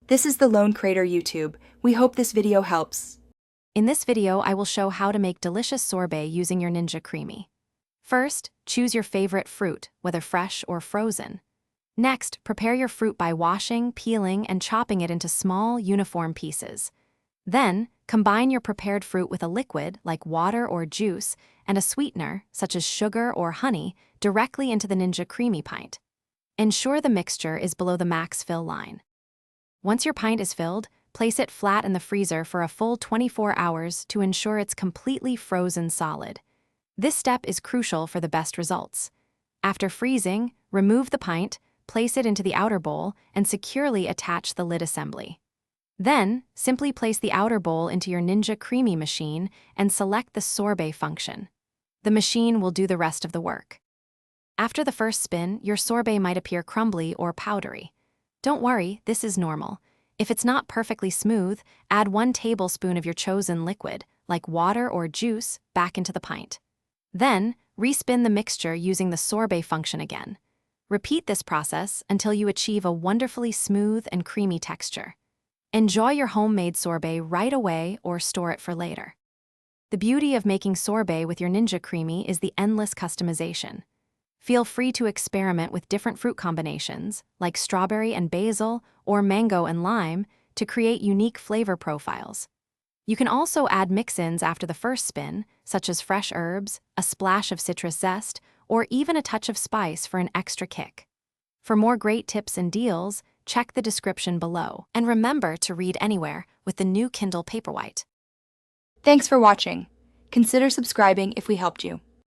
This is the Lone Crater YouTube. We hope this video helps. In this video, I will show how to make delicious sorbet using your Ninja Creami. First, choose your favorite fruit, whether fresh or frozen. Next, prepare your fruit by washing, peeling, and chopping it into small, uniform pieces. Then, combine your prepared fruit with a liquid, like water or juice, and a sweetener, such as sugar or honey, directly into the Ninja Creami pint. Ensure the mixture is below the max fill line. Once your pint is filled, place it flat in the freezer for a full 24 hours to ensure it's completely frozen solid. This step is crucial for the best results. After freezing, remove the pint, place it into the outer bowl, and securely attach the lid assembly. Then, simply place the outer bowl into your Ninja Creami machine and select the sorbet function. The machine will do the rest of the work. After the first spin, your sorbet might appear crumbly or powdery. Don't worry, this is normal. If it's not perfectly smooth, add 1 tablespoon of your chosen liquid, like water or juice, back into the pint. Then, respin the mixture using the sorbet function again. Repeat this process until you achieve a wonderfully smooth and creamy texture. Enjoy your homemade sorbet right away or store it for later. The beauty of making sorbet with your Ninja Creami is the endless customization. Feel free to experiment with different fruit combinations, like strawberry and basil or mango and lime, to create unique flavor profiles. You can also add mix-ins after the first spin, such as fresh herbs, a splash of citrus zest, or even a touch of spice for an extra kick. For more great tips and deals, check the description below. And remember to read anywhere with the new Kindle Paperwhite. Thanks for watching. Consider subscribing if we helped you.